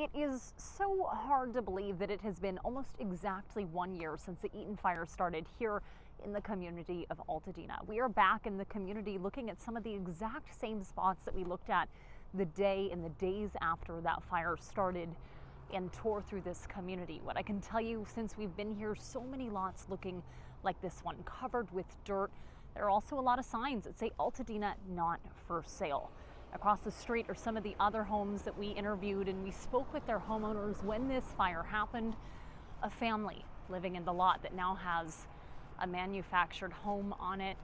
It is so hard to believe that it has been almost exactly 1 year since the Eaton Fire started here in the community of Altadena. We are back in the community looking at some of the exact same spots that we looked at the day and the days after that fire started and tore through this community. What I can tell you, since we've been here, so many lots looking like this one, covered with dirt. There are also a lot of signs that say Altadena not for sale. Across the street are some of the other homes that we interviewed, and we spoke with their homeowners when this fire happened. A family living in the lot that now has a manufactured home on it.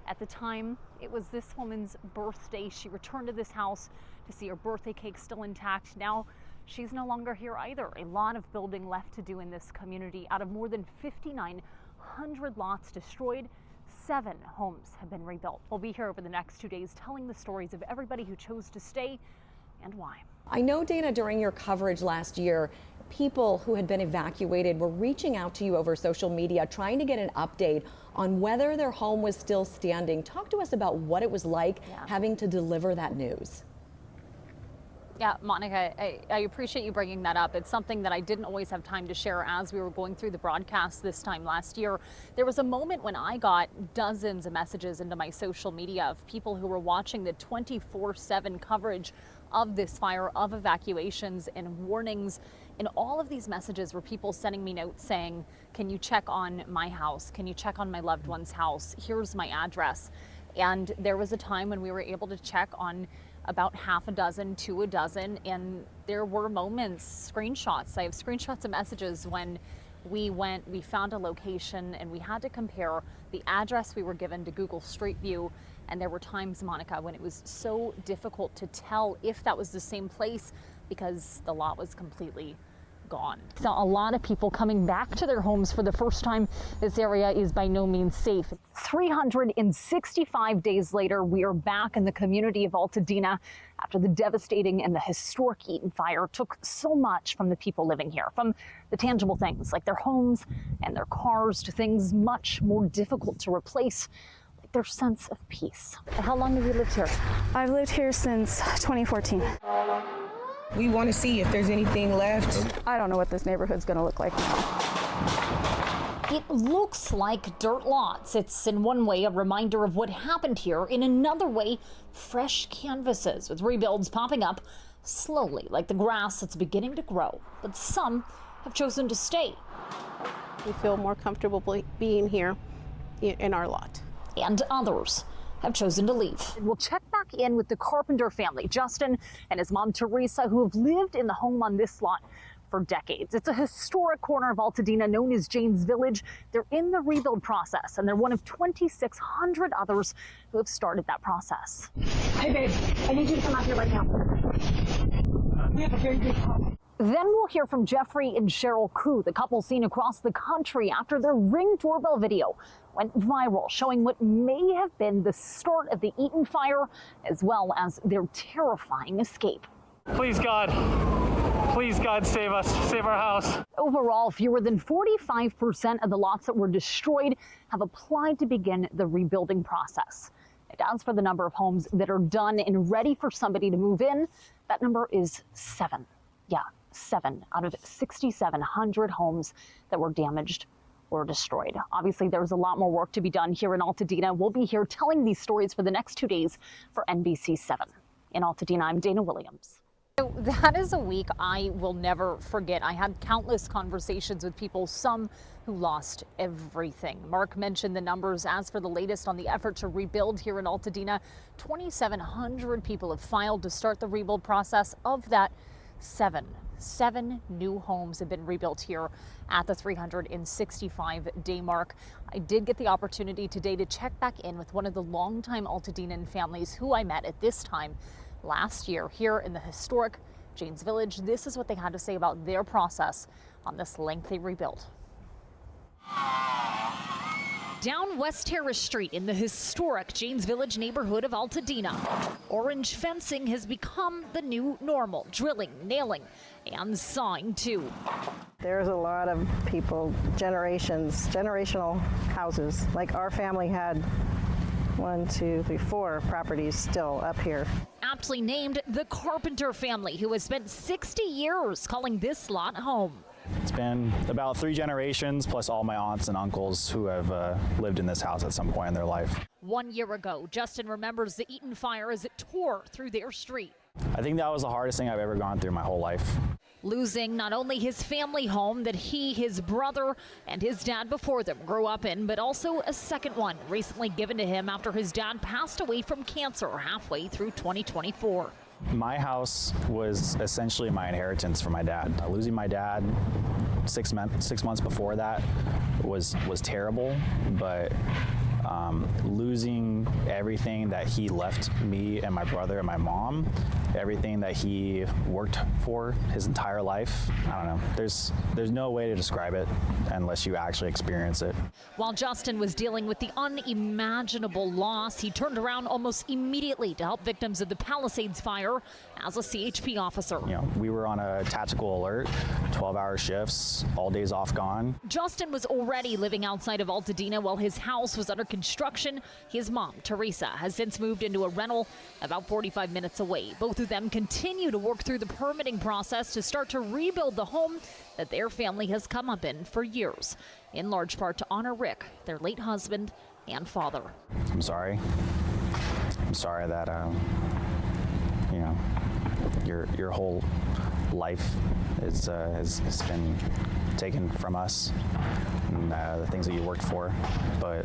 At the time, it was this woman's birthday. She returned to this house to see her birthday cake still intact. Now she's no longer here either. A lot of building left to do in this community. Out of more than 5,900 lots destroyed, 7 homes have been rebuilt. We'll be here over the next 2 days telling the stories of everybody who chose to stay and why. I know, Dana, during your coverage last year, people who had been evacuated were reaching out to you over social media trying to get an update on whether their home was still standing. Talk to us about what it was like having to deliver that news. Yeah, Monica, I appreciate you bringing that up. It's something that I didn't always have time to share as we were going through the broadcast this time last year. There was a moment when I got dozens of messages into my social media of people who were watching the 24/7 coverage of this fire, of evacuations and warnings. And all of these messages were people sending me notes saying, can you check on my house? Can you check on my loved one's house? Here's my address. And there was a time when we were able to check on about half a dozen to a dozen, and there were moments, screenshots. I have screenshots of messages when we found a location and we had to compare the address we were given to Google Street View. And there were times, Monica, when it was so difficult to tell if that was the same place because the lot was completely gone. So a lot of people coming back to their homes for the first time. This area is by no means safe. 365 days later, we are back in the community of Altadena after the devastating and the historic Eaton Fire took so much from the people living here, from the tangible things like their homes and their cars to things much more difficult to replace, like their sense of peace. How long have you lived here? I've lived here since 2014. We want to see if there's anything left. I don't know what this neighborhood's going to look like. It looks like dirt lots. It's in one way a reminder of what happened here. In another way, fresh canvases with rebuilds popping up slowly, like the grass that's beginning to grow. But some have chosen to stay. We feel more comfortable being here in our lot. And others have chosen to leave. We'll check back in with the Carpenter family, Justin and his mom, Teresa, who have lived in the home on this lot for decades. It's a historic corner of Altadena known as Jane's Village. They're in the rebuild process, and they're one of 2,600 others who have started that process. Hey, babe, I need you to come out here right now. We have a very big problem. Then we'll hear from Jeffrey and Cheryl Coup, the couple seen across the country after their Ring doorbell video went viral, showing what may have been the start of the Eaton Fire, as well as their terrifying escape. Please, God, save us, save our house. Overall, fewer than 45% of the lots that were destroyed have applied to begin the rebuilding process. As for the number of homes that are done and ready for somebody to move in, that number is 7. Yeah, 7 out of 6,700 homes that were damaged or destroyed. Obviously, there's a lot more work to be done here in Altadena. We'll be here telling these stories for the next 2 days for NBC 7. In Altadena, I'm Dana Williams. So that is a week I will never forget. I had countless conversations with people, some who lost everything. Mark mentioned the numbers. As for the latest on the effort to rebuild here in Altadena, 2,700 people have filed to start the rebuild process. Of that, 7 new homes have been rebuilt here at the 365-day mark. I did get the opportunity today to check back in with one of the longtime Altadenan families who I met at this time last year here in the historic Jane's Village. This is what they had to say about their process on this lengthy rebuild. Down West Harris Street in the historic Jane's Village neighborhood of Altadena, orange fencing has become the new normal. Drilling, nailing, and sawing too. There's a lot of people, generational houses. Like our family had 1, 2, 3, 4 properties still up here. aptly named the Carpenter family, who has spent 60 years calling this lot home. It's been about 3 generations, plus all my aunts and uncles who have lived in this house at some point in their life. 1 year ago, Justin remembers the Eaton Fire as it tore through their street. I think that was the hardest thing I've ever gone through my whole life. Losing not only his family home that he, his brother, and his dad before them grew up in, but also a second one recently given to him after his dad passed away from cancer halfway through 2024. My house was essentially my inheritance from my dad. Losing my dad 6 months before that was terrible, but losing everything that he left me and my brother and my mom, everything that he worked for his entire life, I don't know. There's no way to describe it unless you actually experience it. While Justin was dealing with the unimaginable loss, he turned around almost immediately to help victims of the Palisades fire as a CHP officer. You know, we were on a tactical alert, 12-hour shifts, all days off gone. Justin was already living outside of Altadena while his house was under construction. His mom, Teresa, has since moved into a rental about 45 minutes away. Both of them continue to work through the permitting process to start to rebuild the home that their family has come up in for years, in large part to honor Rick, their late husband and father. I'm sorry. I'm sorry that, you know, your whole life has been taken from us, and the things that you worked for, but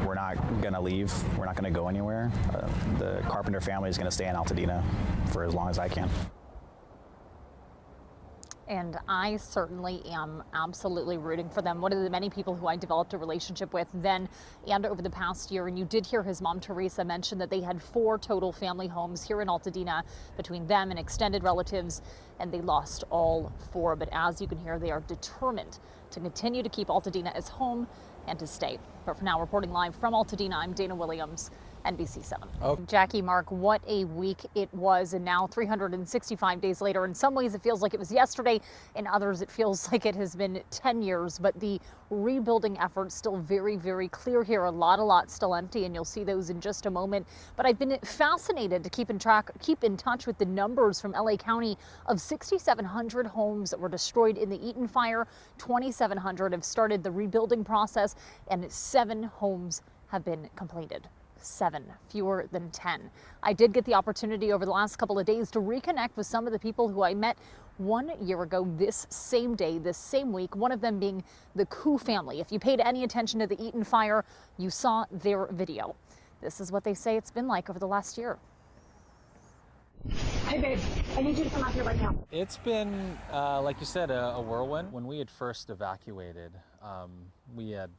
we're not gonna leave. We're not gonna go anywhere. The Carpenter family is gonna stay in Altadena for as long as I can. And I certainly am absolutely rooting for them. One of the many people who I developed a relationship with then and over the past year. And you did hear his mom, Teresa, mention that they had 4 total family homes here in Altadena between them and extended relatives, and they lost all 4. But as you can hear, they are determined to continue to keep Altadena as home and to stay. But for now, reporting live from Altadena, I'm Dana Williams, NBC 7. Oh. Jackie, Mark, what a week it was, and now 365 days later, in some ways it feels like it was yesterday, in others it feels like it has been 10 years, but the rebuilding efforts still very, very clear here. A lot still empty, and you'll see those in just a moment. But I've been fascinated to keep in touch with the numbers from LA County of 6,700 homes that were destroyed in the Eaton Fire. 2,700 have started the rebuilding process, and 7 homes have been completed. 7, fewer than 10. I did get the opportunity over the last couple of days to reconnect with some of the people who I met 1 year ago this same day, this same week, one of them being the Coup family. If you paid any attention to the Eaton Fire, you saw their video. This is what they say it's been like over the last year. Hey babe, I need you to come out here right now. It's been, like you said, a whirlwind. When we had first evacuated, we had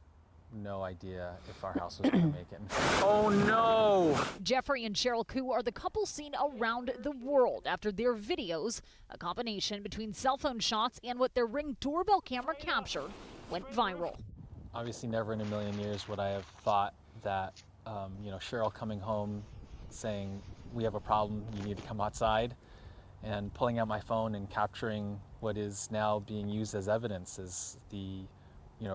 no idea if our house was going to make it. Oh no! Jeffrey and Cheryl Coup are the couple seen around the world after their videos, a combination between cell phone shots and what their Ring doorbell camera captured, went viral. Obviously, never in a million years would I have thought that, Cheryl coming home saying, "We have a problem, you need to come outside," and pulling out my phone and capturing what is now being used as evidence as the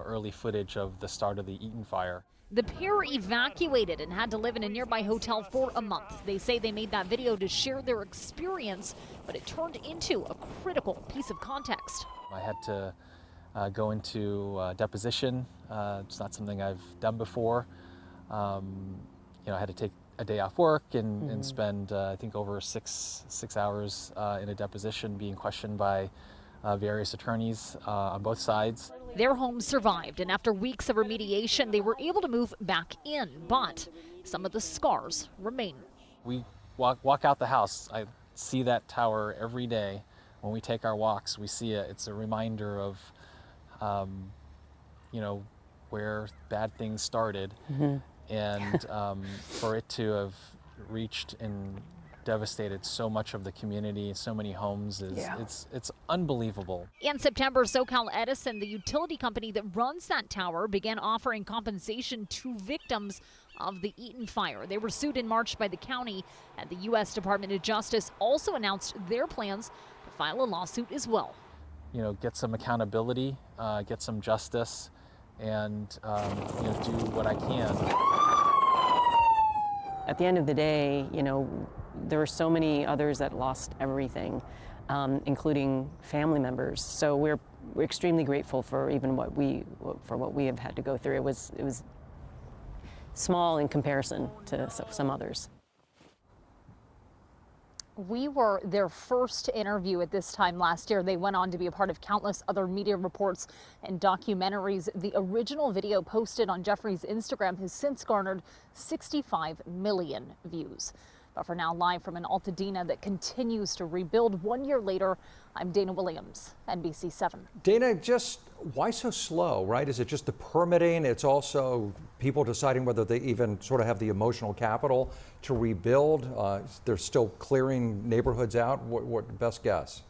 early footage of the start of the Eaton Fire. The pair evacuated and had to live in a nearby hotel for a month. They say they made that video to share their experience, but it turned into a critical piece of context. I had to go into deposition. It's not something I've done before. I had to take a day off work and spend, I think, over six hours in a deposition being questioned by various attorneys on both sides. Their home survived, and after weeks of remediation, they were able to move back in, but some of the scars remain. We walk out the house. I see that tower every day. When we take our walks, we see it. It's a reminder of, where bad things started. And for it to have reached and devastated so much of the community, so many homes, it's unbelievable. In September, SoCal Edison, the utility company that runs that tower, began offering compensation to victims of the Eaton Fire. They were sued in March by the county, and the U.S. Department of Justice also announced their plans to file a lawsuit as well. Get some accountability, get some justice, and do what I can. At the end of the day, you know, there were so many others that lost everything, including family members. So we're extremely grateful for even what we have had to go through. It was small in comparison to some others. We were their first interview at this time last year. They went on to be a part of countless other media reports and documentaries. The original video posted on Jeffrey's Instagram has since garnered 65 million views. But for now, live from an Altadena that continues to rebuild 1 year later, I'm Dana Williams, NBC 7. Dana, just why so slow, right? Is it just the permitting? It's also people deciding whether they even sort of have the emotional capital to rebuild. They're still clearing neighborhoods out. What best guess?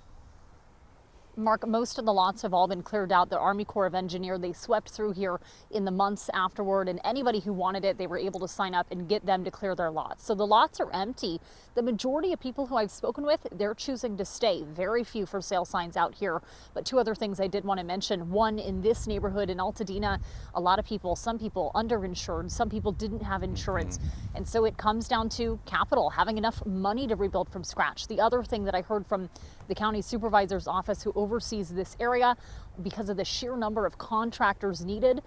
Mark, most of the lots have all been cleared out. The Army Corps of Engineers, they swept through here in the months afterward, and anybody who wanted it, they were able to sign up and get them to clear their lots. So the lots are empty. The majority of people who I've spoken with, they're choosing to stay. Very few for sale signs out here. But two other things I did want to mention. One, in this neighborhood in Altadena, a lot of people, some people underinsured, some people didn't have insurance. And so it comes down to capital, having enough money to rebuild from scratch. The other thing that I heard from the county supervisor's office who oversees this area, because of the sheer number of contractors needed,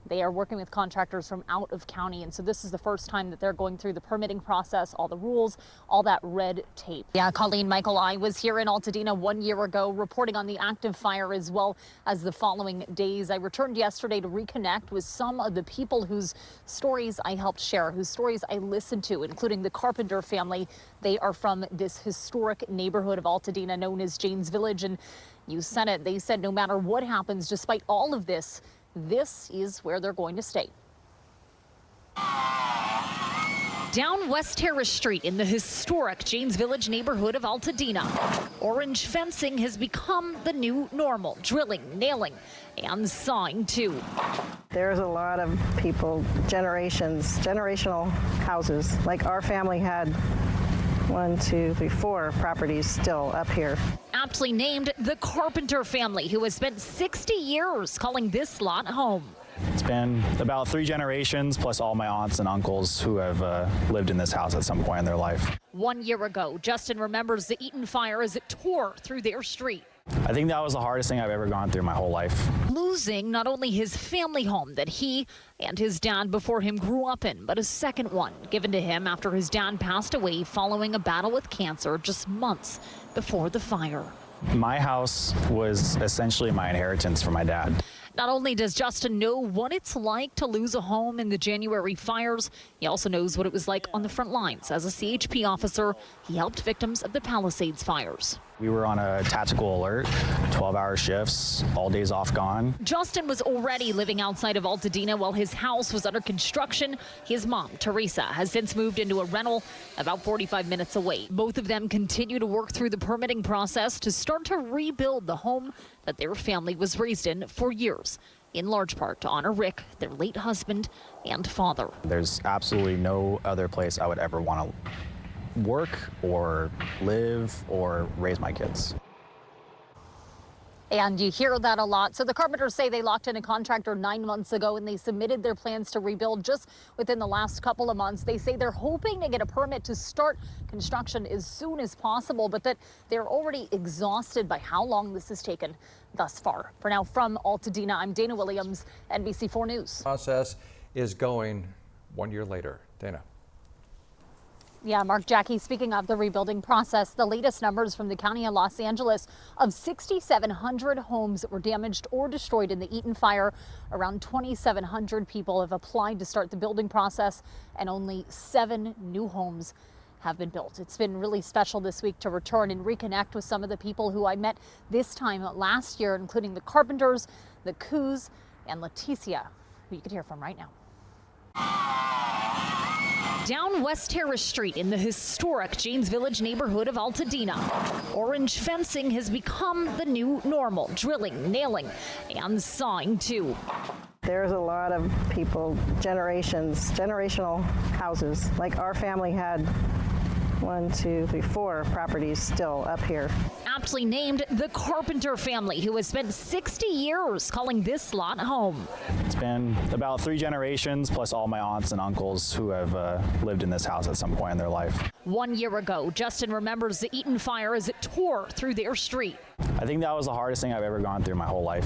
they are working with contractors from out of county. And so this is the first time that they're going through the permitting process, all the rules, all that red tape. Yeah, Colleen Michael, I was here in Altadena 1 year ago reporting on the active fire as well as the following days. I returned yesterday to reconnect with some of the people whose stories I helped share, whose stories I listened to, including the Carpenter family. They are from this historic neighborhood of Altadena known as Jane's Village. And you said it, they said no matter what happens, despite all of this, this is where they're going to stay. Down West Harris Street in the historic Jane's Village neighborhood of Altadena, orange fencing has become the new normal. Drilling, nailing, and sawing too. There's a lot of people, generational houses. Like our family had 1, 2, 3, 4 properties still up here. Aptly named the Carpenter family, who has spent 60 years calling this lot home. It's been about 3 generations, plus all my aunts and uncles who have lived in this house at some point in their life. 1 year ago, Justin remembers the Eaton Fire as it tore through their street. I think that was the hardest thing I've ever gone through my whole life. Losing not only his family home that he and his dad before him grew up in, but a second one given to him after his dad passed away following a battle with cancer just months before the fire. My house was essentially my inheritance from my dad. Not only does Justin know what it's like to lose a home in the January fires, he also knows what it was like on the front lines. As a CHP officer, he helped victims of the Palisades fires. We were on a tactical alert, 12-hour shifts, all days off gone. Justin was already living outside of Altadena while his house was under construction. His mom, Teresa, has since moved into a rental about 45 minutes away. Both of them continue to work through the permitting process to start to rebuild the home that their family was raised in for years, in large part to honor Rick, their late husband and father. There's absolutely no other place I would ever want to work or live or raise my kids. And you hear that a lot. So the Carpenters say they locked in a contractor 9 months ago and they submitted their plans to rebuild just within the last couple of months. They say they're hoping to get a permit to start construction as soon as possible, but that they're already exhausted by how long this has taken thus far. For now, from Altadena, I'm Dana Williams, NBC 4 News. Process is going 1 year later. Dana. Yeah, Mark, Jackie, speaking of the rebuilding process, the latest numbers from the county of Los Angeles of 6,700 homes that were damaged or destroyed in the Eaton Fire. Around 2,700 people have applied to start the building process, and only 7 new homes have been built. It's been really special this week to return and reconnect with some of the people who I met this time last year, including the Carpenters, the Coups, and Leticia, who you can hear from right now. Down West Harris Street in the historic Jane's Village neighborhood of Altadena, orange fencing has become the new normal. Drilling, nailing, and sawing too. There's a lot of people, generational houses. Like our family had 4 properties still up here. Aptly named the Carpenter family, who has spent 60 years calling this lot home. It's been about 3 generations plus all my aunts and uncles who have lived in this house at some point in their life. 1 year ago, Justin remembers the Eaton Fire as it tore through their street. I think that was the hardest thing I've ever gone through my whole life.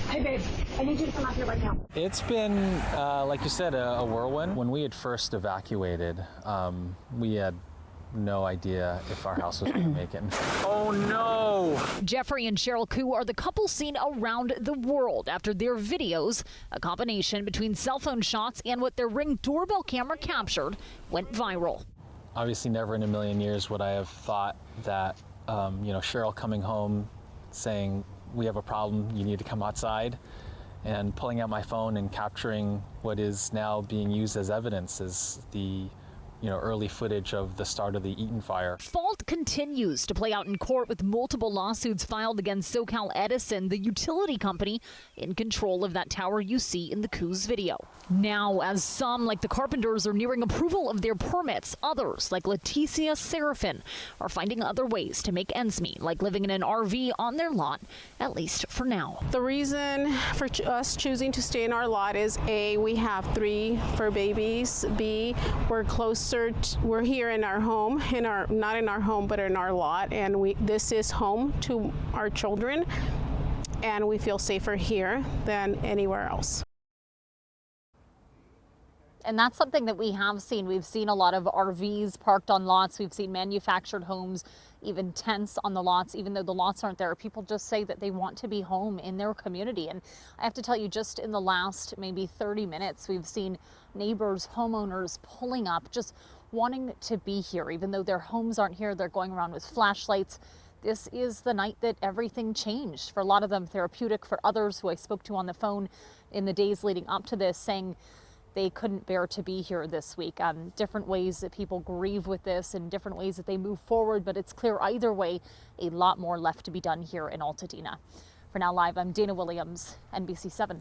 Hey, babe, I need you to come out here right now. It's been, like you said, a whirlwind. When we had first evacuated, we had no idea if our house was going to make it. Oh no! Jeffrey and Cheryl Coup are the couple seen around the world after their videos, a combination between cell phone shots and what their Ring doorbell camera captured, went viral. Obviously, never in a million years would I have thought that, Cheryl coming home saying, we have a problem, you need to come outside, and pulling out my phone and capturing what is now being used as evidence as the early footage of the start of the Eaton Fire. Fault continues to play out in court with multiple lawsuits filed against SoCal Edison, the utility company in control of that tower you see in the Coup's video. Now, as some, like the Carpenters, are nearing approval of their permits, others, like Leticia Serafin, are finding other ways to make ends meet, like living in an RV on their lot, at least for now. The reason for us choosing to stay in our lot is A, we have 3 fur babies. B, we're closer. We're here in our home, not in our home, but in our lot, and this is home to our children, and we feel safer here than anywhere else. And that's something that we have seen. We've seen a lot of RVs parked on lots. We've seen manufactured homes, even tents on the lots, even though the lots aren't there. People just say that they want to be home in their community. And I have to tell you, just in the last maybe 30 minutes, we've seen neighbors, homeowners pulling up, just wanting to be here. Even though their homes aren't here, they're going around with flashlights. This is the night that everything changed. For a lot of them, therapeutic. For others who I spoke to on the phone in the days leading up to this, saying they couldn't bear to be here this week. Different ways that people grieve with this and different ways that they move forward, but it's clear either way, a lot more left to be done here in Altadena. For Now Live, I'm Dana Williams, NBC 7.